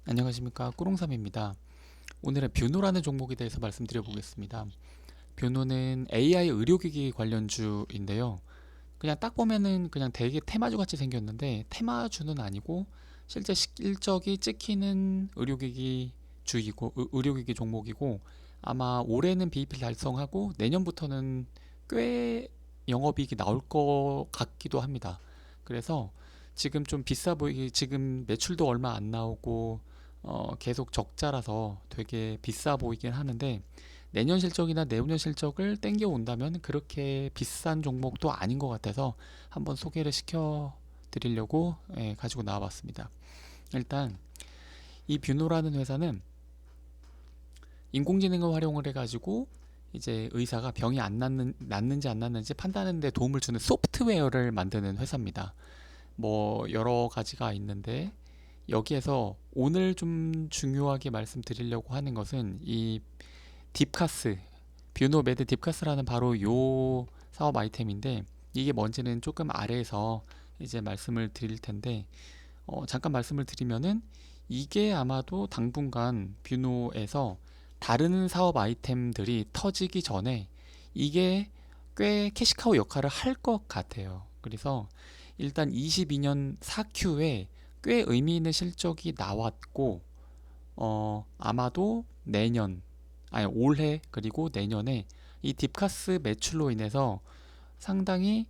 안녕하십니까, 꾸롱삼입니다. 오늘은 뷰노라는 종목에 대해서 말씀드려 보겠습니다. 뷰노는 AI 의료기기 관련주인데요. 그냥 딱 보면은 그냥 되게 테마주 같이 생겼는데 테마주는 아니고 실제 실적이 찍히는 의료기기 주이고 의료기기 종목이고, 아마 올해는 BEP 달성하고 내년부터는 꽤 영업이익이 나올 것 같기도 합니다. 그래서 지금 좀 비싸 보이기, 지금 매출도 얼마 안 나오고 계속 적자라서 되게 비싸 보이긴 하는데, 내년 실적이나 내후년 실적을 땡겨 온다면 그렇게 비싼 종목도 아닌 것 같아서 한번 소개를 시켜 드리려고 가지고 나와 봤습니다. 일단 이 뷰노라는 회사는 인공지능을 활용을 해가지고 이제 의사가 병이 낫는지 안 낫는지 판단하는 데 도움을 주는 소프트웨어를 만드는 회사입니다. 뭐 여러 가지가 있는데, 여기에서 오늘 좀 중요하게 말씀드리려고 하는 것은 이 딥카스, 뷰노메드 딥카스라는 바로 요 사업 아이템인데, 이게 뭔지는 조금 아래에서 이제 말씀을 드릴 텐데, 잠깐 말씀을 드리면은 이게 아마도 당분간 뷰노에서 다른 사업 아이템들이 터지기 전에 이게 꽤 캐시카우 역할을 할 것 같아요. 그래서 일단 22년 4Q에 꽤 의미 있는 실적이 나왔고, 아마도 내년, 아니 올해 그리고 내년에 이 딥카스 매출로 인해서 상당히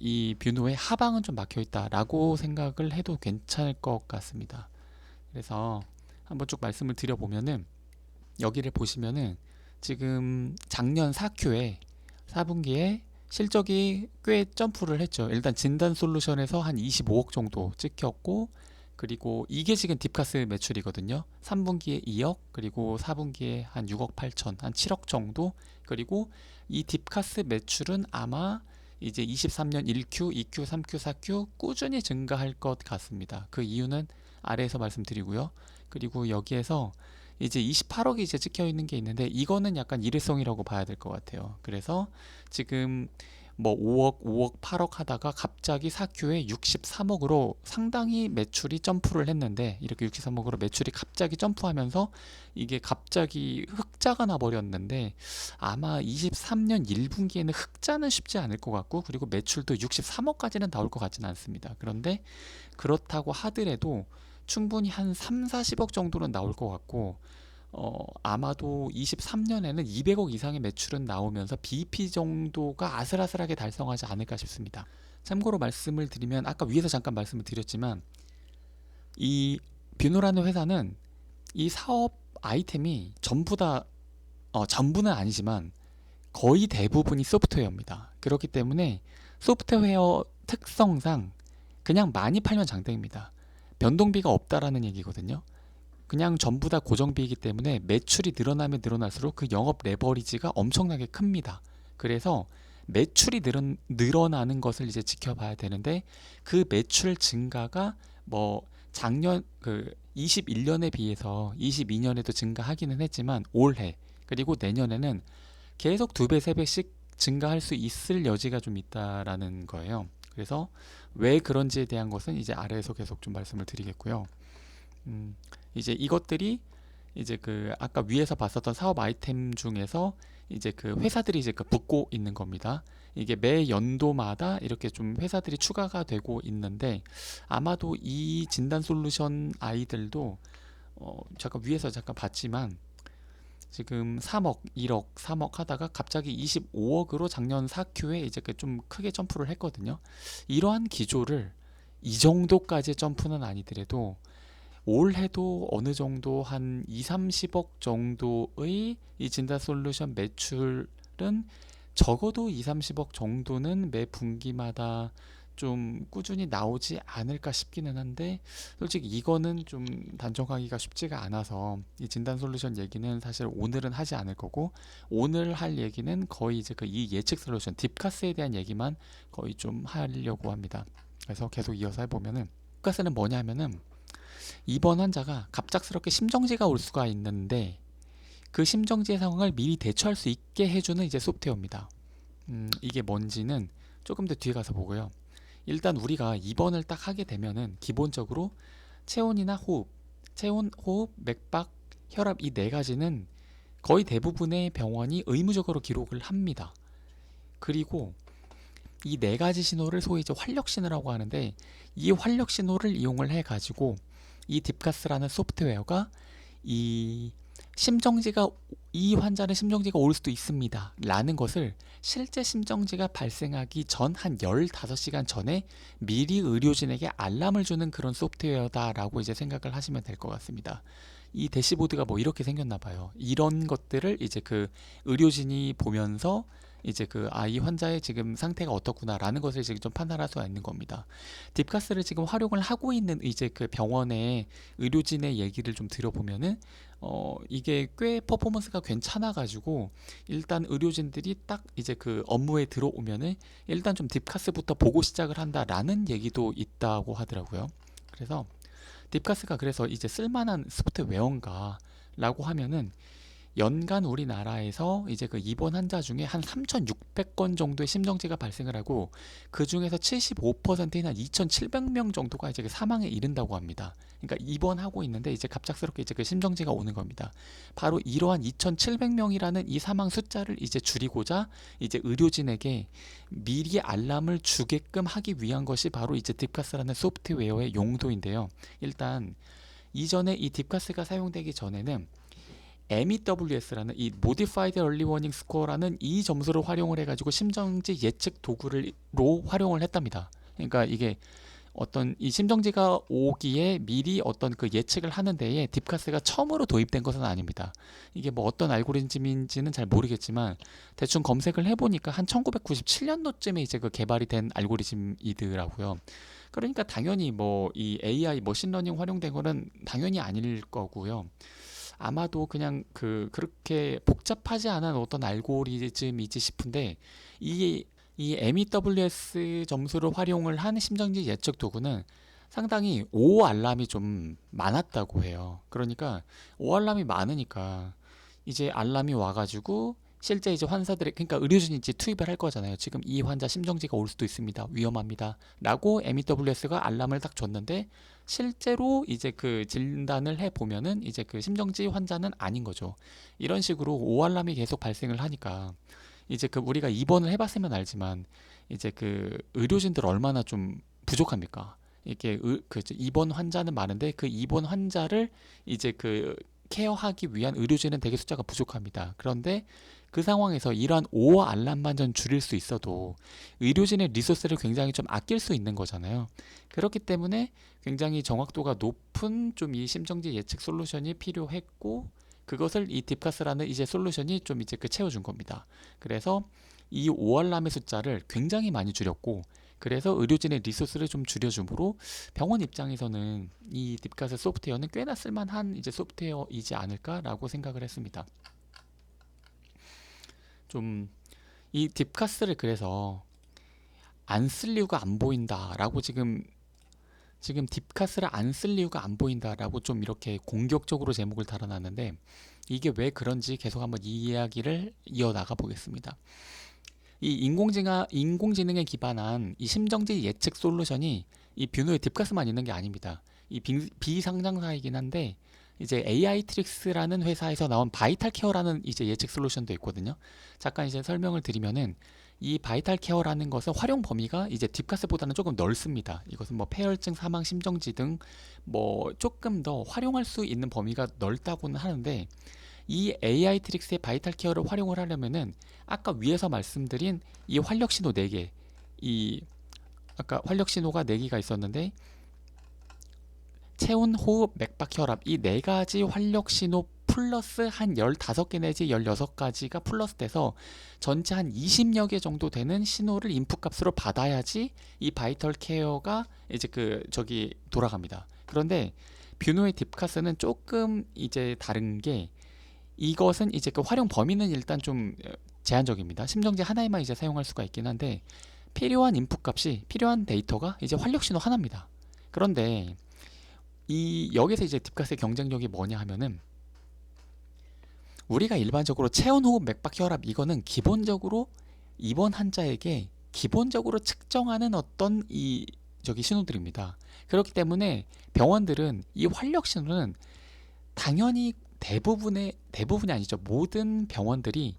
이 뷰노의 하방은 좀 막혀 있다라고 생각을 해도 괜찮을 것 같습니다. 그래서 한번 쭉 말씀을 드려보면은, 여기를 보시면은 지금 작년 4Q에 4분기에 실적이 꽤 점프를 했죠. 일단 진단 솔루션에서 한 25억 정도 찍혔고, 그리고 이게 지금 딥카스 매출이거든요. 3분기에 2억, 그리고 4분기에 한 6억 8천, 한 7억 정도. 그리고 이 딥카스 매출은 아마 이제 23년 1Q, 2Q, 3Q, 4Q 꾸준히 증가할 것 같습니다. 그 이유는 아래에서 말씀드리고요. 그리고 여기에서 이제 28억이 이제 찍혀 있는 게 있는데, 이거는 약간 일회성이라고 봐야 될 것 같아요. 그래서 지금 뭐 5억, 5억, 8억 하다가 갑자기 4Q에 63억으로 상당히 매출이 점프를 했는데, 이렇게 63억으로 매출이 갑자기 점프하면서 이게 갑자기 흑자가 나버렸는데, 아마 23년 1분기에는 흑자는 쉽지 않을 것 같고, 그리고 매출도 63억까지는 나올 것 같지는 않습니다. 그런데 그렇다고 하더라도 충분히 한 3, 40억 정도는 나올 것 같고, 아마도 23년에는 200억 이상의 매출은 나오면서 BEP 정도가 아슬아슬하게 달성하지 않을까 싶습니다. 참고로 말씀을 드리면, 아까 위에서 잠깐 말씀을 드렸지만 이 뷰노라는 회사는 이 사업 아이템이 전부 다, 전부는 아니지만 거의 대부분이 소프트웨어입니다. 그렇기 때문에 소프트웨어 특성상 그냥 많이 팔면 장땡입니다. 변동비가 없다라는 얘기거든요. 그냥 전부 다 고정비이기 때문에 매출이 늘어나면 늘어날수록 그 영업 레버리지가 엄청나게 큽니다. 그래서 매출이 늘어나는 것을 이제 지켜봐야 되는데, 그 매출 증가가 뭐 작년 그 21년에 비해서 22년에도 증가하기는 했지만, 올해 그리고 내년에는 계속 두 배, 세 배씩 증가할 수 있을 여지가 좀 있다라는 거예요. 그래서 왜 그런지에 대한 것은 이제 아래에서 계속 좀 말씀을 드리겠고요. 이제 이것들이 이제 그 아까 위에서 봤었던 사업 아이템 중에서 이제 그 회사들이 이제 그 붙고 있는 겁니다. 이게 매 연도마다 이렇게 좀 회사들이 추가가 되고 있는데, 아마도 이 진단 솔루션 아이들도 잠깐 위에서 잠깐 봤지만 지금 3억, 1억, 3억 하다가 갑자기 25억으로 작년 4Q에 이제 그 좀 크게 점프를 했거든요. 이러한 기조를 이 정도까지 점프는 아니더라도 올해도 어느 정도 한 2, 30억 정도의 이 진단 솔루션 매출은, 적어도 2, 30억 정도는 매 분기마다 좀 꾸준히 나오지 않을까 싶기는 한데, 솔직히 이거는 좀 단정하기가 쉽지가 않아서 이 진단 솔루션 얘기는 사실 오늘은 하지 않을 거고, 오늘 할 얘기는 거의 이제 그 이 예측 솔루션 딥카스에 대한 얘기만 거의 좀 하려고 합니다. 그래서 계속 이어서 해보면은, 딥카스는 뭐냐면은 입원 환자가 갑작스럽게 심정지가 올 수가 있는데, 그 심정지의 상황을 미리 대처할 수 있게 해주는 이제 소프트웨어입니다. 이게 뭔지는 조금 더 뒤에 가서 보고요. 일단 우리가 입원을 딱 하게 되면은 기본적으로 체온이나 호흡, 체온, 호흡, 맥박, 혈압 이 네 가지는 거의 대부분의 병원이 의무적으로 기록을 합니다. 그리고 이 네 가지 신호를 소위 이제 활력 신호라고 하는데, 이 활력 신호를 이용을 해가지고 이 딥카스라는 소프트웨어가 이 심정지가 이 환자는 심정지가 올 수도 있습니다 라는 것을 실제 심정지가 발생하기 전 한 15시간 전에 미리 의료진에게 알람을 주는 그런 소프트웨어다 라고 이제 생각을 하시면 될 것 같습니다. 이 대시보드가 뭐 이렇게 생겼나 봐요. 이런 것들을 이제 그 의료진이 보면서 이제 이 환자의 지금 상태가 어떻구나 라는 것을 지금 좀 판단할 수가 있는 겁니다. 딥카스를 지금 활용을 하고 있는 이제 그 병원의 의료진의 얘기를 좀 들어보면은 이게 꽤 퍼포먼스가 괜찮아 가지고 일단 의료진들이 딱 이제 그 업무에 들어오면은 일단 좀 딥카스부터 보고 시작을 한다라는 얘기도 있다고 하더라고요. 그래서 딥카스가 그래서 이제 쓸만한 소프트웨어인가 라고 하면은, 연간 우리나라에서 이제 그 입원 환자 중에 한 3,600건 정도의 심정지가 발생을 하고, 그 중에서 75%인 한 2,700명 정도가 이제 그 사망에 이른다고 합니다. 그러니까 입원하고 있는데 이제 갑작스럽게 이제 그 심정지가 오는 겁니다. 바로 이러한 2,700명이라는 이 사망 숫자를 이제 줄이고자 이제 의료진에게 미리 알람을 주게끔 하기 위한 것이 바로 이제 딥카스라는 소프트웨어의 용도인데요. 일단 이전에 이 딥카스가 사용되기 전에는 MEWS라는 이 Modified Early Warning Score라는 이 점수를 활용을 해가지고 심정지 예측 도구로 활용을 했답니다. 그러니까 이게 어떤 이 심정지가 오기에 미리 어떤 그 예측을 하는 데에 딥카스가 처음으로 도입된 것은 아닙니다. 이게 뭐 어떤 알고리즘인지는 잘 모르겠지만 대충 검색을 해보니까 한 1997년도쯤에 이제 그 개발이 된 알고리즘이더라고요. 그러니까 당연히 뭐 이 AI 머신러닝 활용된 거는 당연히 아닐 거고요. 아마도 그냥 그렇게 복잡하지 않은 어떤 알고리즘이지 싶은데, 이 MEWS 점수를 활용을 한 심정지 예측 도구는 상당히 O 알람이 좀 많았다고 해요. 그러니까 O 알람이 많으니까 이제 알람이 와가지고 실제 이제 환자들의, 그러니까 의료진이 이제 투입을 할 거잖아요. 지금 이 환자 심정지가 올 수도 있습니다. 위험합니다. 라고 MEWS가 알람을 딱 줬는데, 실제로 이제 그 진단을 해 보면은 이제 그 심정지 환자는 아닌 거죠. 이런 식으로 오알람이 계속 발생을 하니까 이제 그 우리가 입원을 해봤으면 알지만 이제 그 의료진들 얼마나 좀 부족합니까? 이게 입원 환자는 많은데 그 입원 환자를 이제 그 케어하기 위한 의료진은 되게 숫자가 부족합니다. 그런데 그 상황에서 이러한 오어 알람만 좀 줄일 수 있어도 의료진의 리소스를 굉장히 좀 아낄 수 있는 거잖아요. 그렇기 때문에 굉장히 정확도가 높은 좀 이 심정지 예측 솔루션이 필요했고, 그것을 이 딥카스라는 이제 솔루션이 좀 이제 채워준 겁니다. 그래서 이 오알람의 숫자를 굉장히 많이 줄였고, 그래서 의료진의 리소스를 좀 줄여주므로 병원 입장에서는 이 딥카스 소프트웨어는 꽤나 쓸만한 이제 소프트웨어이지 않을까라고 생각을 했습니다. 좀 이 딥카스를 그래서 안 쓸 이유가 안 보인다라고 지금 딥카스를 안 쓸 이유가 안 보인다라고 좀 이렇게 공격적으로 제목을 달아놨는데, 이게 왜 그런지 계속 한번 이 이야기를 이어나가 보겠습니다. 이 인공지능에 기반한 이 심정지 예측 솔루션이 이 뷰노의 딥카스만 있는 게 아닙니다. 이 비상장사이긴 한데 이제 AI트릭스라는 회사에서 나온 바이탈 케어라는 이제 예측 솔루션도 있거든요. 잠깐 이제 설명을 드리면은, 이 바이탈 케어라는 것은 활용 범위가 이제 딥카스보다는 조금 넓습니다. 이것은 뭐 폐혈증, 사망, 심정지 등 뭐 조금 더 활용할 수 있는 범위가 넓다고는 하는데, 이 AI 트릭스의 바이탈 케어를 활용을 하려면은 아까 위에서 말씀드린 이 활력 신호 4개, 이 아까 활력 신호가 4개가 있었는데 체온, 호흡, 맥박, 혈압 이 4가지 활력 신호 플러스 한 15개 내지 16가지가 플러스 돼서 전체 한 20여 개 정도 되는 신호를 인풋 값으로 받아야지 이 바이털 케어가 이제 저기 돌아갑니다. 그런데 뷰노의 딥카스는 조금 이제 다른 게, 이것은 이제 그 활용 범위는 일단 좀 제한적입니다. 심정지 하나에만 이제 사용할 수가 있긴 한데, 필요한 인풋 값이, 필요한 데이터가 이제 활력 신호 하나입니다. 그런데 여기서 이제 딥카스의 경쟁력이 뭐냐 하면은, 우리가 일반적으로 체온, 호흡, 맥박, 혈압 이거는 기본적으로 입원 환자에게 기본적으로 측정하는 어떤 이 저기 신호들입니다. 그렇기 때문에 병원들은 이 활력 신호는 당연히 대부분이 아니죠. 모든 병원들이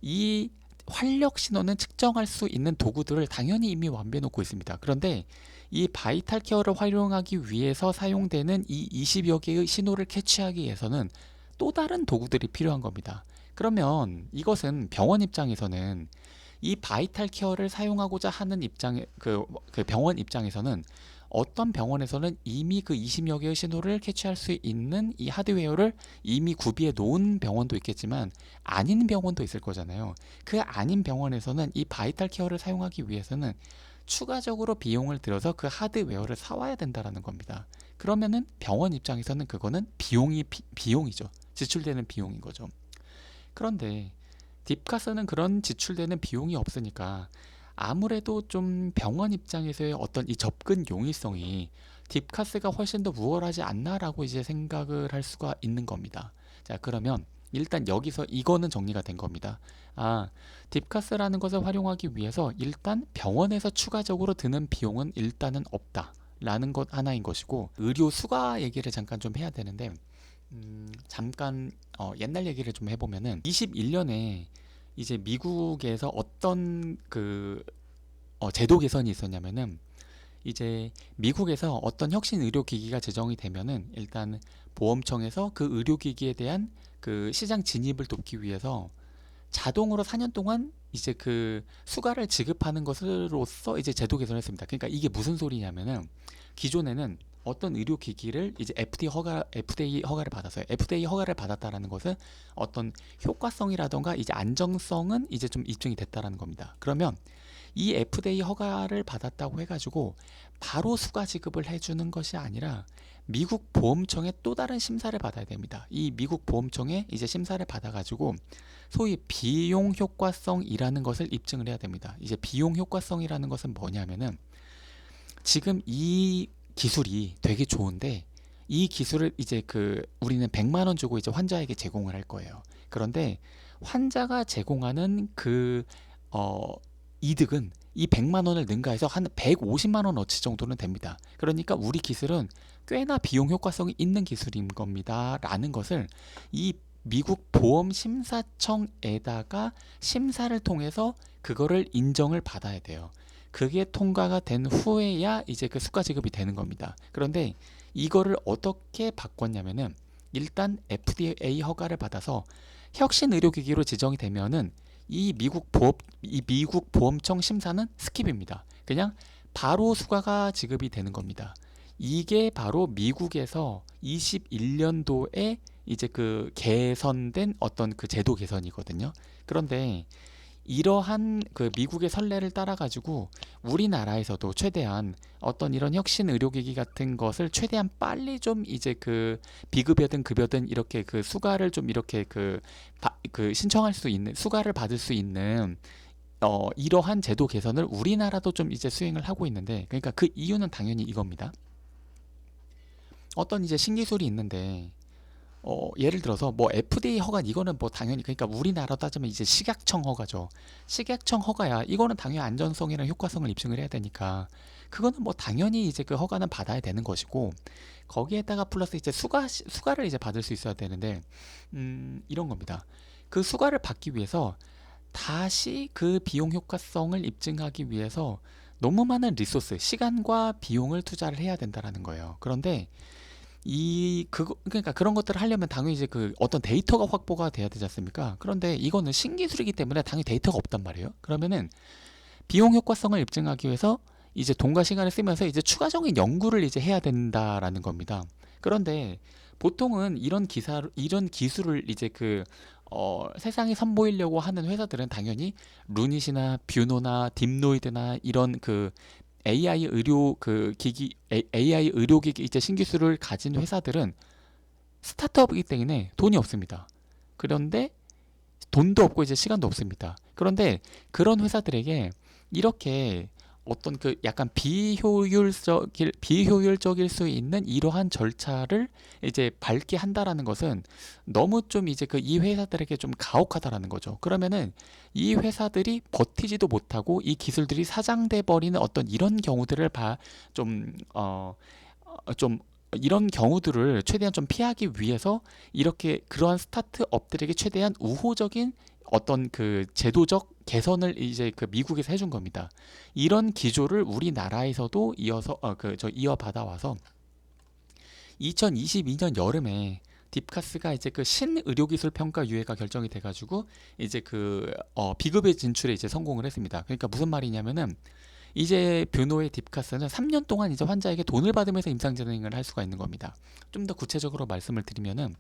이 활력 신호는 측정할 수 있는 도구들을 당연히 이미 완비해 놓고 있습니다. 그런데 이 바이탈 케어를 활용하기 위해서 사용되는 이 20여 개의 신호를 캐치하기 위해서는 또 다른 도구들이 필요한 겁니다. 그러면 이것은 병원 입장에서는 이 바이탈 케어를 사용하고자 하는 그 병원 입장에서는 어떤 병원에서는 이미 그 20여 개의 신호를 캐치할 수 있는 이 하드웨어를 이미 구비해 놓은 병원도 있겠지만 아닌 병원도 있을 거잖아요. 그 아닌 병원에서는 이 바이탈 케어를 사용하기 위해서는 추가적으로 비용을 들여서 그 하드웨어를 사와야 된다라는 겁니다. 그러면은 병원 입장에서는 그거는 비용이죠. 지출되는 비용인 거죠. 그런데 딥카스는 그런 지출되는 비용이 없으니까 아무래도 좀 병원 입장에서의 어떤 이 접근 용이성이 딥카스가 훨씬 더 우월하지 않나라고 이제 생각을 할 수가 있는 겁니다. 자, 그러면 일단 여기서 이거는 정리가 된 겁니다. 딥카스라는 것을 활용하기 위해서 일단 병원에서 추가적으로 드는 비용은 일단은 없다 라는 것 하나인 것이고, 의료 수가 얘기를 잠깐 좀 해야 되는데 잠깐 옛날 얘기를 좀 해보면은 21년에 이제 미국에서 어떤 제도 개선이 있었냐면은, 이제 미국에서 어떤 혁신 의료기기가 제정이 되면은 일단 보험청에서 그 의료기기에 대한 그 시장 진입을 돕기 위해서 자동으로 4년 동안 이제 그 수가를 지급하는 것으로서 이제 제도 개선을 했습니다. 그러니까 이게 무슨 소리냐면은, 기존에는 어떤 의료기기를 이제 FDA 허가를 받았어요. FDA 허가를 받았다라는 것은 어떤 효과성이라던가 이제 안정성은 이제 좀 입증이 됐다라는 겁니다. 그러면 이 FDA 허가를 받았다고 해가지고 바로 수가 지급을 해주는 것이 아니라 미국 보험청의 또 다른 심사를 받아야 됩니다. 이 미국 보험청에 이제 심사를 받아가지고 소위 비용 효과성이라는 것을 입증을 해야 됩니다. 이제 비용 효과성이라는 것은 뭐냐면은, 지금 이 기술이 되게 좋은데 이 기술을 이제 우리는 100만 원 주고 이제 환자에게 제공을 할 거예요. 그런데 환자가 제공하는 이득은 이 100만 원을 능가해서 한 150만 원어치 정도는 됩니다. 그러니까 우리 기술은 꽤나 비용 효과성이 있는 기술인 겁니다 라는 것을 이 미국 보험심사청에다가 심사를 통해서 그거를 인정을 받아야 돼요. 그게 통과가 된 후에야 이제 그 수가 지급이 되는 겁니다. 그런데 이거를 어떻게 바꿨냐면은, 일단 FDA 허가를 받아서 혁신 의료기기로 지정이 되면은 이 미국 보험청 심사는 스킵입니다. 그냥 바로 수가가 지급이 되는 겁니다. 이게 바로 미국에서 21년도에 이제 그 개선된 어떤 그 제도 개선이거든요. 그런데 이러한 그 미국의 선례를 따라 가지고 우리나라에서도 최대한 어떤 이런 혁신 의료기기 같은 것을 최대한 빨리 좀 이제 그 비급여든 급여든 이렇게 그 수가를 좀 이렇게 신청할 수 있는, 수가를 받을 수 있는 이러한 제도 개선을 우리나라도 좀 이제 수행을 하고 있는데, 그러니까 그 이유는 당연히 이겁니다. 어떤 이제 신기술이 있는데 예를 들어서 뭐 FDA 허가, 이거는 뭐 당연히, 그러니까 우리나라로 따지면 이제 식약청 허가죠. 식약청 허가야 이거는 당연히 안전성이랑 효과성을 입증을 해야 되니까 그거는 뭐 당연히 이제 그 허가는 받아야 되는 것이고, 거기에다가 플러스 이제 수가를 이제 받을 수 있어야 되는데 이런 겁니다. 그 수가를 받기 위해서 다시 그 비용 효과성을 입증하기 위해서 너무 많은 리소스, 시간과 비용을 투자를 해야 된다라는 거예요. 그런데 그러니까 그런 것들을 하려면 당연히 이제 어떤 데이터가 확보가 돼야 되지 않습니까? 그런데 이거는 신기술이기 때문에 당연히 데이터가 없단 말이에요. 그러면은 비용 효과성을 입증하기 위해서 이제 돈과 시간을 쓰면서 이제 추가적인 연구를 이제 해야 된다라는 겁니다. 그런데 보통은 이런 기술을 이제 세상에 선보이려고 하는 회사들은 당연히 루닛이나 뷰노나 딥노이드나 이런 AI 의료기기 이제 신기술을 가진 회사들은 스타트업이기 때문에 돈이 없습니다. 그런데 돈도 없고 이제 시간도 없습니다. 그런데 그런 회사들에게 이렇게 어떤 그 약간 비효율적일 수 있는 이러한 절차를 이제 밟게 한다라는 것은 너무 좀 이제 그 이 회사들에게 좀 가혹하다라는 거죠. 그러면은 이 회사들이 버티지도 못하고 이 기술들이 사장돼 버리는 어떤 이런 경우들을 좀 이런 경우들을 최대한 좀 피하기 위해서 이렇게 그러한 스타트업들에게 최대한 우호적인 어떤 그 제도적 개선을 이제 그 미국에서 해준 겁니다. 이런 기조를 우리나라에서도 이어받아 와서 2022년 여름에 딥카스가 이제 그 신의료기술 평가 유예가 결정이 돼가지고 이제 비급여 진출에 이제 성공을 했습니다. 그러니까 무슨 말이냐면은 이제 뷰노의 딥카스는 3년 동안 이제 환자에게 돈을 받으면서 임상 진행을 할 수가 있는 겁니다. 좀 더 구체적으로 말씀을 드리면은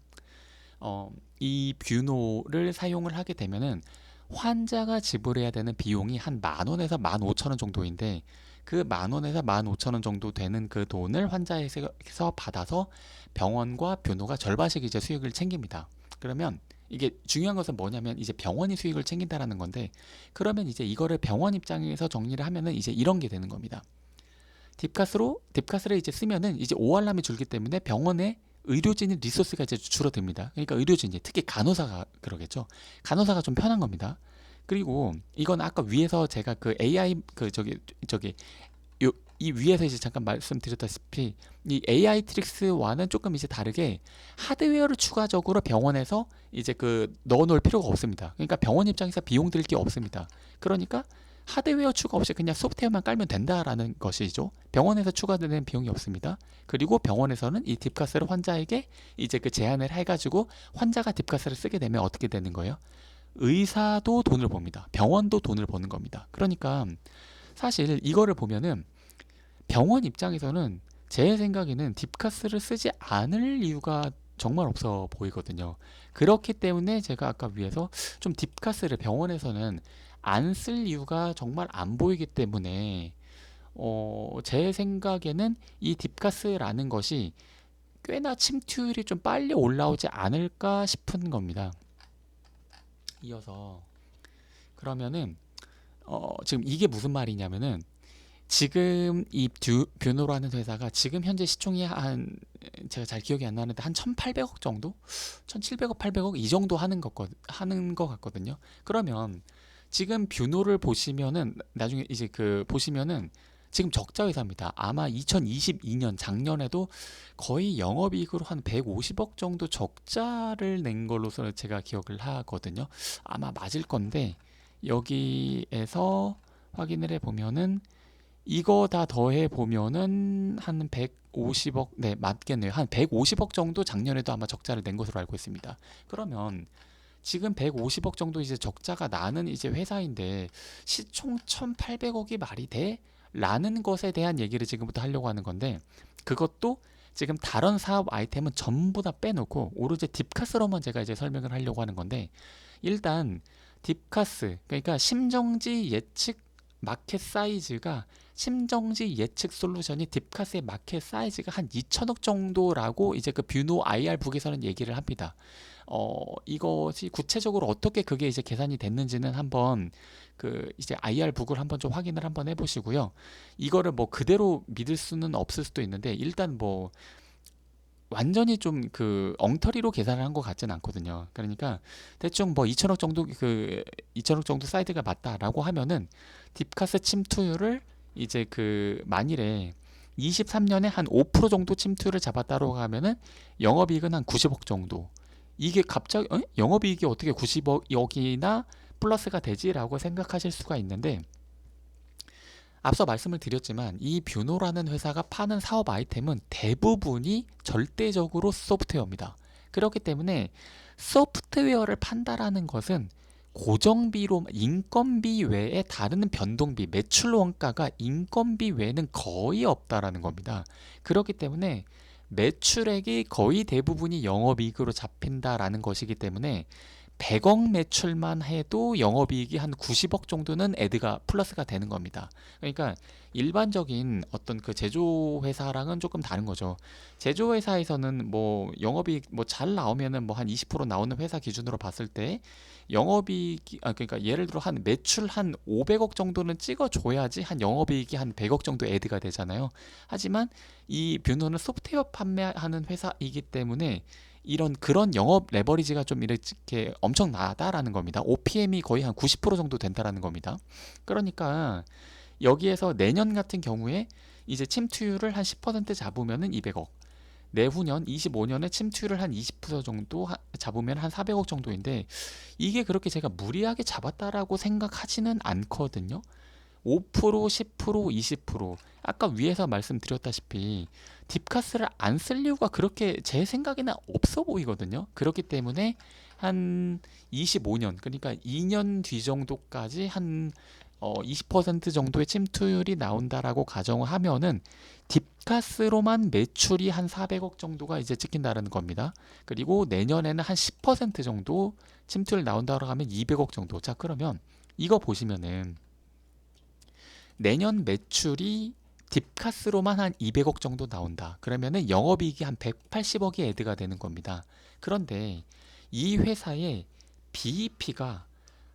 이 뷰노를 사용을 하게 되면은 환자가 지불해야 되는 비용이 한 10,000원에서 15,000원 정도인데 그 10,000원에서 15,000원 정도 되는 그 돈을 환자에게서 받아서 병원과 뷰노가 절반씩 이제 수익을 챙깁니다. 그러면 이게 중요한 것은 뭐냐면 이제 병원이 수익을 챙긴다라는 건데 그러면 이제 이거를 병원 입장에서 정리를 하면은 이제 이런 게 되는 겁니다. 딥카스를 이제 쓰면은 이제 오알람이 줄기 때문에 병원에 의료진의 리소스가 이제 줄어듭니다. 그러니까 의료진이 특히 간호사가 그러겠죠. 간호사가 좀 편한 겁니다. 그리고 이건 아까 위에서 제가 그 AI 이 위에서 이제 잠깐 말씀드렸다시피 이 AI 트릭스와는 조금 이제 다르게 하드웨어를 추가적으로 병원에서 이제 넣어놓을 필요가 없습니다. 그러니까 병원 입장에서 비용 들 게 없습니다. 그러니까 하드웨어 추가 없이 그냥 소프트웨어만 깔면 된다라는 것이죠. 병원에서 추가되는 비용이 없습니다. 그리고 병원에서는 이 딥카스를 환자에게 이제 제한을 해가지고 환자가 딥카스를 쓰게 되면 어떻게 되는 거예요? 의사도 돈을 법니다. 병원도 돈을 버는 겁니다. 그러니까 사실 이거를 보면은 병원 입장에서는 제 생각에는 딥카스를 쓰지 않을 이유가 정말 없어 보이거든요. 그렇기 때문에 제가 아까 위에서 좀 딥카스를 병원에서는 안 쓸 이유가 정말 안 보이기 때문에 제 생각에는 이 딥카스라는 것이 꽤나 침투율이 좀 빨리 올라오지 않을까 싶은 겁니다. 이어서 그러면은 지금 이게 무슨 말이냐면은 지금 이 뷰노라는 회사가 지금 현재 시총이 제가 잘 기억이 안 나는데 한 1,800억 정도? 1,700억, 800억 이 정도 하는 것 같거든요. 그러면 지금 뷰노를 보시면은 나중에 이제 보시면은 지금 적자 회사입니다. 아마 2022년 작년에도 거의 영업이익으로 한 150억 정도 적자를 낸 걸로 제가 기억을 하거든요. 아마 맞을 건데 여기에서 확인을 해보면은 이거 다 더해 보면은 한 150억, 네, 맞겠네요. 한 150억 정도 작년에도 아마 적자를 낸 것으로 알고 있습니다. 그러면 지금 150억 정도 이제 적자가 나는 이제 회사인데 시총 1,800억이 말이 돼? 라는 것에 대한 얘기를 지금부터 하려고 하는 건데 그것도 지금 다른 사업 아이템은 전부 다 빼놓고 오로지 딥카스로만 제가 이제 설명을 하려고 하는 건데 일단 딥카스, 그러니까 심정지 예측 마켓 사이즈가 심정지 예측 솔루션이 딥카스의 마켓 사이즈가 한 2천억 정도라고 이제 뷰노 IR 북에서는 얘기를 합니다. 이것이 구체적으로 어떻게 그게 이제 계산이 됐는지는 한번 이제 IR 북을 한번 좀 확인을 한번 해보시고요. 이거를 뭐 그대로 믿을 수는 없을 수도 있는데 일단 뭐 완전히 좀 엉터리로 계산을 한 것 같진 않거든요. 그러니까 대충 뭐 2천억 정도 2천억 정도 사이즈가 맞다라고 하면은 딥카스 침투율을 이제 만일에 23년에 한 5% 정도 침투를 잡았다고 하면은 영업이익은 한 90억 정도. 이게 갑자기 영업이익이 어떻게 90억이나 플러스가 되지라고 생각하실 수가 있는데 앞서 말씀을 드렸지만 이 뷰노라는 회사가 파는 사업 아이템은 대부분이 절대적으로 소프트웨어입니다. 그렇기 때문에 소프트웨어를 판다라는 것은 고정비로 인건비 외에 다른 변동비, 매출 원가가 인건비 외에는 거의 없다라는 겁니다. 그렇기 때문에 매출액이 거의 대부분이 영업이익으로 잡힌다라는 것이기 때문에 100억 매출만 해도 영업이익이 한 90억 정도는 애드가 플러스가 되는 겁니다. 그러니까 일반적인 어떤 그 제조회사랑은 조금 다른 거죠. 제조회사에서는 뭐 영업이익 뭐 잘 나오면은 뭐 한 20% 나오는 회사 기준으로 봤을 때 영업이익이 그러니까 예를 들어 한 매출 한 500억 정도는 찍어줘야지 한 영업이익이 한 100억 정도 애드가 되잖아요. 하지만 이 뷰노는 소프트웨어 판매하는 회사이기 때문에 이런 그런 영업 레버리지가 좀 이렇게 엄청나다라는 겁니다. OPM이 거의 한 90% 정도 된다라는 겁니다. 그러니까 여기에서 내년 같은 경우에 이제 침투율을 한 10% 잡으면은 200억. 내후년 25년에 침투율을 한 20% 정도 잡으면 한 400억 정도인데 이게 그렇게 제가 무리하게 잡았다라고 생각하지는 않거든요. 5%, 10%, 20% 아까 위에서 말씀드렸다시피 딥카스를 안 쓸 이유가 그렇게 제 생각에는 없어 보이거든요. 그렇기 때문에 한 25년 그러니까 2년 뒤 정도까지 한 20% 정도의 침투율이 나온다라고 가정을 하면은 딥카스로만 매출이 한 400억 정도가 이제 찍힌다는 겁니다. 그리고 내년에는 한 10% 정도 침투율 나온다고 하면 200억 정도. 자, 그러면 이거 보시면은 내년 매출이 딥카스로만 한 200억 정도 나온다. 그러면은 영업이익이 한 180억이 애드가 되는 겁니다. 그런데 이 회사의 BEP가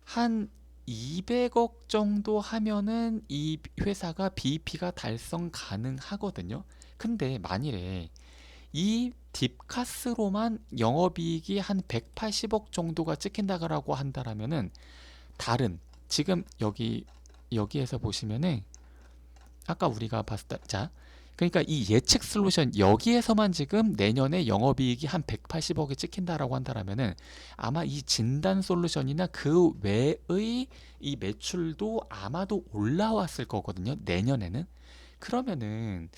한 200억 정도 하면은 이 회사가 BEP가 달성 가능하거든요. 근데 만일에 이 딥카스로만 영업이익이 한 180억 정도가 찍힌다고 한다라면은 다른 지금 여기에서 보시면은 아까 우리가 봤다. 자, 그러니까 이 예측 솔루션 여기에서만 지금 내년에 영업이익이 한 180억이 찍힌다라고 한다라면은 아마 이 진단 솔루션이나 그 외의 이 매출도 아마도 올라왔을 거거든요. 내년에는. 그러면은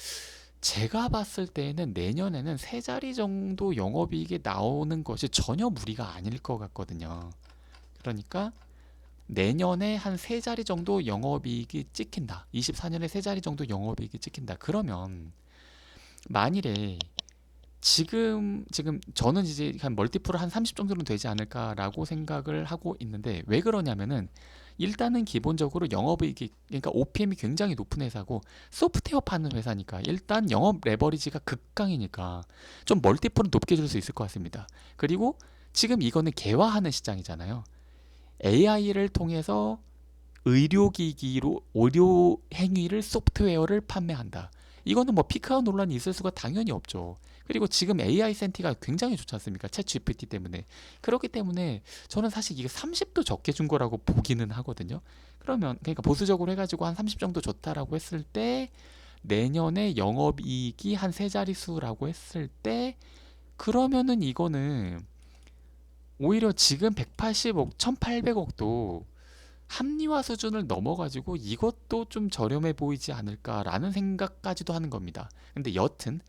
제가 봤을 때에는 내년에는 세 자리 정도 영업이익이 나오는 것이 전혀 무리가 아닐 것 같거든요. 그러니까 내년에 한 세 자리 정도 영업이익이 찍힌다. 24년에 세 자리 정도 영업이익이 찍힌다. 그러면 만일에 지금 저는 이제 한 멀티플을 한 30 정도는 되지 않을까라고 생각을 하고 있는데 왜 그러냐면은 일단은 기본적으로 영업이익이 그러니까 OPM이 굉장히 높은 회사고 소프트웨어 파는 회사니까 일단 영업 레버리지가 극강이니까 좀 멀티플은 높게 줄 수 있을 것 같습니다. 그리고 지금 이거는 개화하는 시장이잖아요. AI를 통해서 의료기기로 의료 행위를 소프트웨어를 판매한다. 이거는 뭐 피크아웃 논란이 있을 수가 당연히 없죠. 그리고 지금 AI 센티가 굉장히 좋지 않습니까? 챗 GPT 때문에. 그렇기 때문에 저는 사실 이게 30도 적게 준 거라고 보기는 하거든요. 그러면 그러니까 보수적으로 해가지고 한 30 정도 줬다라고 했을 때 내년에 영업이익이 한 세 자릿수라고 했을 때 그러면은 이거는 오히려 지금 180억, 1800억도 합리화 수준을 넘어가지고 이것도 좀 저렴해 보이지 않을까라는 생각까지도 하는 겁니다. 근데 여튼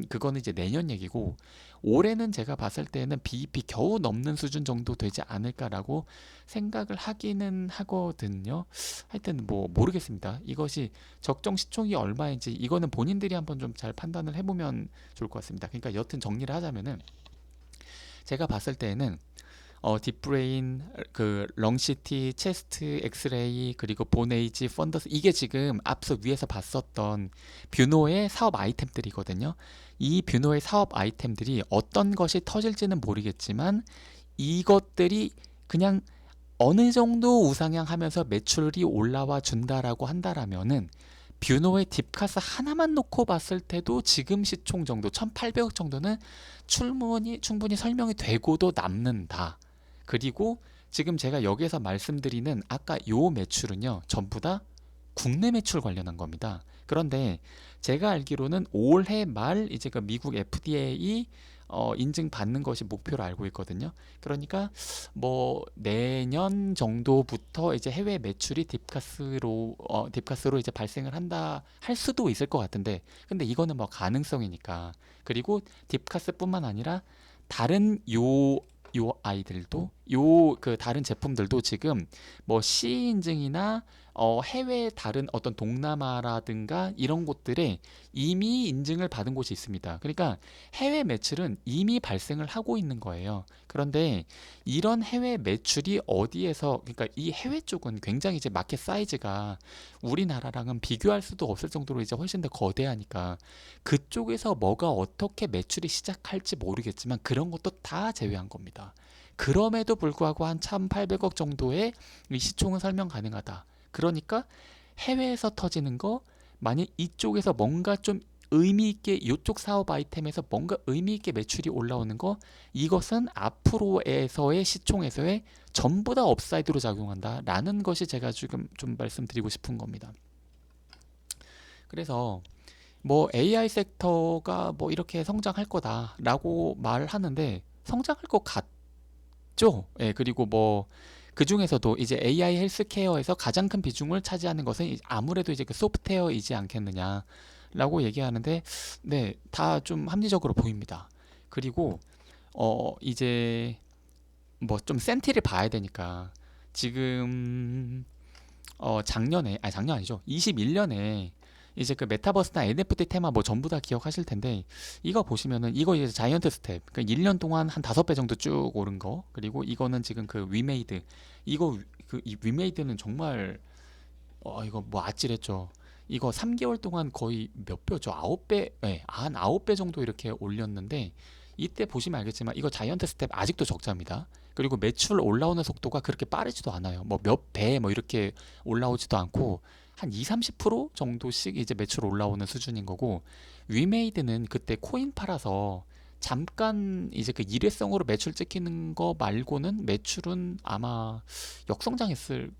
그거는 이제 내년 얘기고 올해는 제가 봤을 때는 BEP 겨우 넘는 수준 정도 되지 않을까라고 생각을 하기는 하거든요. 하여튼 뭐 모르겠습니다. 이것이 적정 시총이 얼마인지 이거는 본인들이 한번 좀 잘 판단을 해보면 좋을 것 같습니다. 그러니까 여튼 정리를 하자면은 제가 봤을 때는 딥브레인, 그 렁시티, 체스트, 엑스레이, 그리고 보네이지, 펀더스 이게 지금 앞서 위에서 봤었던 뷰노의 사업 아이템들이거든요. 이 뷰노의 사업 아이템들이 어떤 것이 터질지는 모르겠지만 이것들이 그냥 어느 정도 우상향하면서 매출이 올라와 준다라고 한다라면은 뷰노의 딥카스 하나만 놓고 봤을 때도 지금 시총 정도 1800억 정도는 충분히 설명이 되고도 남는다. 그리고 지금 제가 여기에서 말씀드리는 아까 요 매출은요 전부 다 국내 매출 관련한 겁니다. 그런데 제가 알기로는 올해 말 이제 그 미국 FDA 인증받는 것이 목표로 알고 있거든요. 그러니까 뭐 내년 정도부터 이제 해외 매출이 딥카스로 이제 발생을 한다 할 수도 있을 것 같은데 근데 이거는 뭐 가능성이니까 그리고 딥카스뿐만 아니라 다른 요 아이들도 요 그 다른 제품들도 지금 뭐 C 인증이나 해외 다른 어떤 동남아라든가 이런 곳들에 이미 인증을 받은 곳이 있습니다. 그러니까 해외 매출은 이미 발생을 하고 있는 거예요. 그런데 이런 해외 매출이 어디에서, 그러니까 이 해외 쪽은 굉장히 이제 마켓 사이즈가 우리나라랑은 비교할 수도 없을 정도로 이제 훨씬 더 거대하니까 그쪽에서 뭐가 어떻게 매출이 시작할지 모르겠지만 그런 것도 다 제외한 겁니다. 그럼에도 불구하고 한 1,800억 정도의 이 시총은 설명 가능하다. 그러니까 해외에서 터지는 거, 만약 이쪽에서 뭔가 좀 의미 있게, 이쪽 사업 아이템에서 뭔가 의미 있게 매출이 올라오는 거, 이것은 앞으로에서의 시총에서의 전부 다 업사이드로 작용한다라는 것이 제가 지금 좀 말씀드리고 싶은 겁니다. 그래서 뭐 AI 섹터가 뭐 이렇게 성장할 거다라고 말하는데 성장할 것 같죠? 예, 그리고 뭐 그 중에서도 이제 AI 헬스케어에서 가장 큰 비중을 차지하는 것은 아무래도 이제 그 소프트웨어이지 않겠느냐라고 얘기하는데, 네, 다 좀 합리적으로 보입니다. 그리고 이제 뭐 좀 센티를 봐야 되니까 지금 작년에, 아니 작년 아니죠, 21년에 이제 그 메타버스나 NFT 테마 뭐 전부 다 기억하실 텐데, 이거 보시면은 이거 이제 자이언트 스텝, 그러니까 1년 동안 한 5배 정도 쭉 오른 거. 그리고 이거는 지금 그 위메이드, 이거 그 이 위메이드는 정말 이거 뭐 아찔했죠. 이거 3개월 동안 거의 몇 배죠? 9배, 네, 한 9배 정도 이렇게 올렸는데, 이때 보시면 알겠지만 이거 자이언트 스텝 아직도 적자입니다. 그리고 매출 올라오는 속도가 그렇게 빠르지도 않아요. 뭐 몇 배 뭐 이렇게 올라오지도 않고 한 2, 30% 정도씩 이제 매출 올라오는 수준인 거고, 위메이드는 그때 코인 팔아서 잠깐 이제 그 일회성으로 매출 찍히는 거 말고는 매출은 아마 역성장했을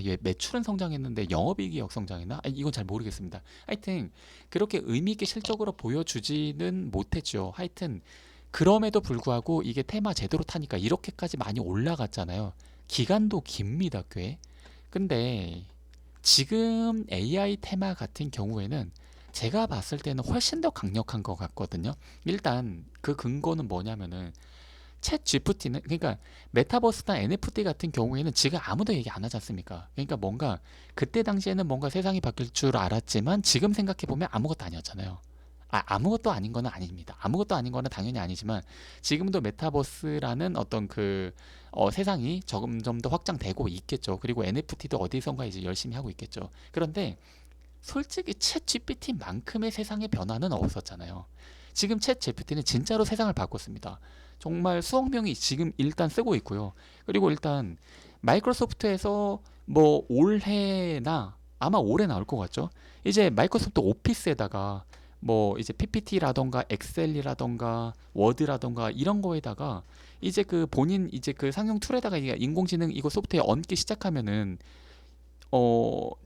예, 매출은 성장했는데 영업이익이 역성장했나? 이건 잘 모르겠습니다. 하여튼 그렇게 의미 있게 실적으로 보여주지는 못했죠. 하여튼 그럼에도 불구하고 이게 테마 제대로 타니까 이렇게까지 많이 올라갔잖아요. 기간도 깁니다, 꽤. 근데 지금 AI 테마 같은 경우에는 제가 봤을 때는 훨씬 더 강력한 것 같거든요. 일단 그 근거는 뭐냐면은 챗 GPT는, 그러니까 메타버스나 NFT 같은 경우에는 지금 아무도 얘기 안 하지 않습니까? 그러니까 뭔가 그때 당시에는 뭔가 세상이 바뀔 줄 알았지만 지금 생각해 보면 아무것도 아니었잖아요. 아무것도 아닌 거는 아닙니다. 아무것도 아닌 거는 당연히 아니지만 지금도 메타버스라는 어떤 그 세상이 점점 더 확장되고 있겠죠. 그리고 NFT도 어디선가 이제 열심히 하고 있겠죠. 그런데 솔직히 챗 GPT만큼의 세상의 변화는 없었잖아요. 지금 챗 GPT는 진짜로 세상을 바꿨습니다. 정말 수억 명이 지금 일단 쓰고 있고요. 그리고 일단 마이크로소프트에서 뭐 올해나 아마 올해 나올 것 같죠. 이제 마이크로소프트 오피스에다가 뭐 이제 PPT라던가 엑셀이라던가 워드라던가 이런 거에다가 이제 그 본인 이제 그 상용 툴에다가 인공지능 이거 소프트웨어 얹기 시작하면은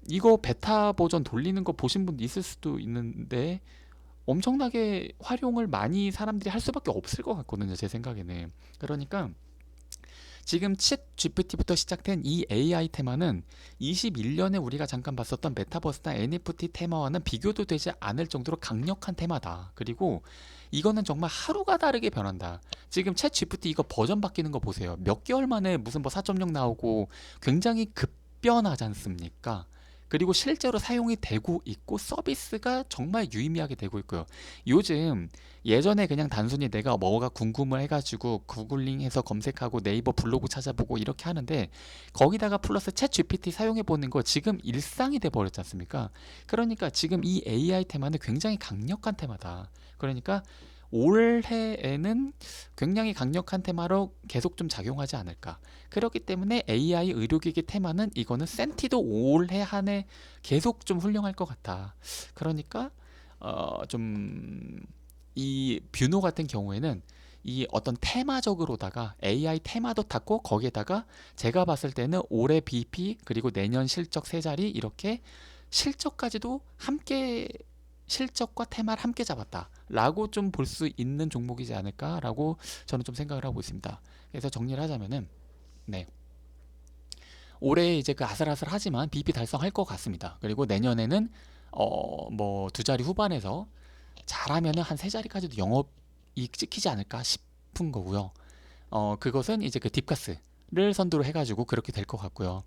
이거 베타 버전 돌리는 거 보신 분 있을 수도 있는데 엄청나게 활용을 많이 사람들이 할 수밖에 없을 것 같거든요, 제 생각에는. 그러니까 지금 챗 GPT부터 시작된 이 AI 테마는 21년에 우리가 잠깐 봤었던 메타버스나 NFT 테마와는 비교도 되지 않을 정도로 강력한 테마다. 그리고 이거는 정말 하루가 다르게 변한다. 지금 챗 GPT 이거 버전 바뀌는 거 보세요. 몇 개월 만에 무슨 뭐 4.0 나오고 굉장히 급변하지 않습니까? 그리고 실제로 사용이 되고 있고 서비스가 정말 유의미하게 되고 있고요. 요즘 예전에 그냥 단순히 내가 뭐가 궁금을 해가지고 구글링해서 검색하고 네이버 블로그 찾아보고 이렇게 하는데 거기다가 플러스 챗 GPT 사용해보는 거 지금 일상이 돼버렸지 않습니까? 그러니까 지금 이 AI 테마는 굉장히 강력한 테마다. 그러니까 올해에는 굉장히 강력한 테마로 계속 좀 작용하지 않을까. 그렇기 때문에 AI 의료기기 테마는 이거는 센티도 올해 한 해 계속 좀 훌륭할 것 같아. 그러니까 좀 이 뷰노 같은 경우에는 이 어떤 테마적으로다가 AI 테마도 탔고 거기에다가 제가 봤을 때는 올해 BP 그리고 내년 실적 세 자리 이렇게 실적까지도 함께 실적과 테마를 함께 잡았다라고 좀 볼 수 있는 종목이지 않을까라고 저는 좀 생각을 하고 있습니다. 그래서 정리를 하자면은 네. 올해 이제 그 아슬아슬하지만 BP 달성할 것 같습니다. 그리고 내년에는 뭐 두 자리 후반에서 잘하면은 한 세 자리까지도 영업이익 찍히지 않을까 싶은 거고요. 그것은 이제 그 딥카스를 선두로 해가지고 그렇게 될 것 같고요.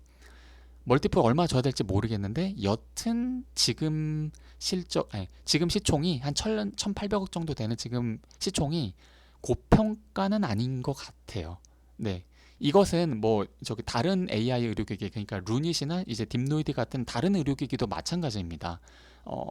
멀티플 얼마 줘야 될지 모르겠는데 여튼 지금 지금 시총이 한 1,800억 정도 되는 지금 시총이 고평가는 아닌 것 같아요. 네. 이것은 뭐 저기 다른 AI 의료기기 그러니까 루닛이나 이제 딥노이드 같은 다른 의료기기도 마찬가지입니다.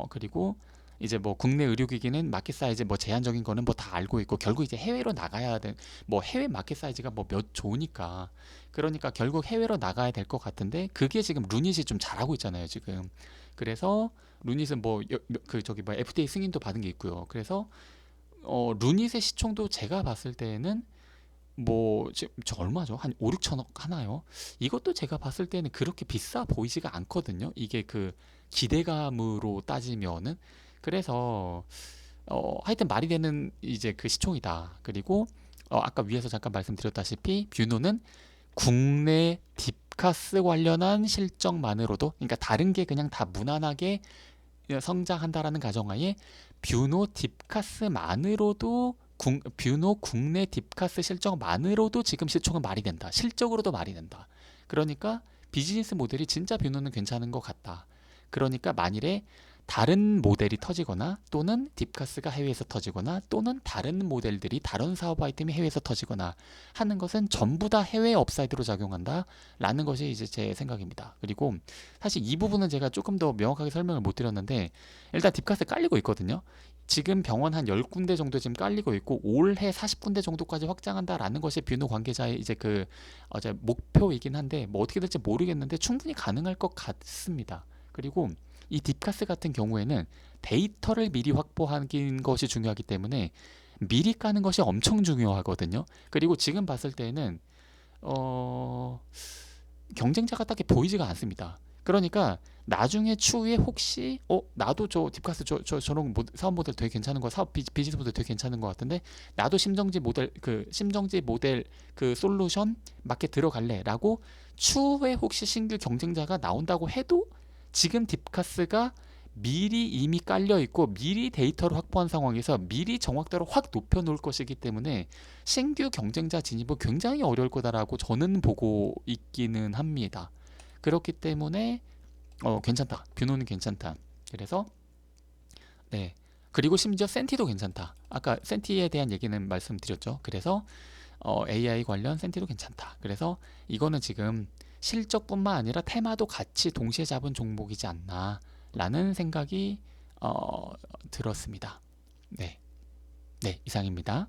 그리고 이제 뭐 국내 의료기기는 마켓 사이즈 뭐 제한적인 거는 뭐 다 알고 있고 결국 이제 해외로 나가야 돼. 뭐 해외 마켓 사이즈가 뭐 몇 조니까 그러니까 결국 해외로 나가야 될 것 같은데 그게 지금 루닛이 좀 잘하고 있잖아요 지금. 그래서 루닛은 뭐 그 저기 뭐 FDA 승인도 받은 게 있고요. 그래서 루닛의 시총도 제가 봤을 때는 뭐 지금 저 얼마죠? 한 5, 6천억 하나요? 이것도 제가 봤을 때는 그렇게 비싸 보이지가 않거든요. 이게 그 기대감으로 따지면은 그래서 하여튼 말이 되는 이제 그 시총이다. 그리고 아까 위에서 잠깐 말씀드렸다시피 뷰노는 국내 딥카스 관련한 실적만으로도 그러니까 다른 게 그냥 다 무난하게 성장한다라는 가정하에 뷰노 딥카스만으로도 뷰노 국내 딥카스 실적만으로도 지금 시총은 말이 된다. 실적으로도 말이 된다. 그러니까 비즈니스 모델이 진짜 뷰노는 괜찮은 것 같다. 그러니까 만일에 다른 모델이 터지거나 또는 딥카스가 해외에서 터지거나 또는 다른 모델들이 다른 사업 아이템이 해외에서 터지거나 하는 것은 전부 다 해외 업사이드로 작용한다 라는 것이 이제 제 생각입니다. 그리고 사실 이 부분은 제가 조금 더 명확하게 설명을 못 드렸는데 일단 딥카스 깔리고 있거든요. 지금 병원 한 10군데 정도 지금 깔리고 있고 올해 40군데 정도까지 확장한다라는 것이 뷰노 관계자의 이제 그 어제 목표이긴 한데 뭐 어떻게 될지 모르겠는데 충분히 가능할 것 같습니다. 그리고 이 딥카스 같은 경우에는 데이터를 미리 확보하는 것이 중요하기 때문에 미리 까는 것이 엄청 중요하거든요. 그리고 지금 봤을 때는 경쟁자가 딱히 보이지가 않습니다. 그러니까 나중에 추후에 혹시 나도 저 딥카스 저런 사업 모델 되게 괜찮은 거 사업 비즈니스 모델 되게 괜찮은 것 같은데 나도 심정지 모델 그 솔루션 마켓 들어갈래라고 추후에 혹시 신규 경쟁자가 나온다고 해도 지금 딥카스가 미리 이미 깔려 있고 미리 데이터를 확보한 상황에서 미리 정확도를 확 높여 놓을 것이기 때문에 신규 경쟁자 진입은 굉장히 어려울 거다라고 저는 보고 있기는 합니다. 그렇기 때문에 괜찮다. 뷰노는 괜찮다. 그래서 네. 그리고 심지어 센티도 괜찮다. 아까 센티에 대한 얘기는 말씀드렸죠. 그래서 AI 관련 센티도 괜찮다. 그래서 이거는 지금 실적뿐만 아니라 테마도 같이 동시에 잡은 종목이지 않나 라는 생각이 들었습니다. 네. 네, 이상입니다.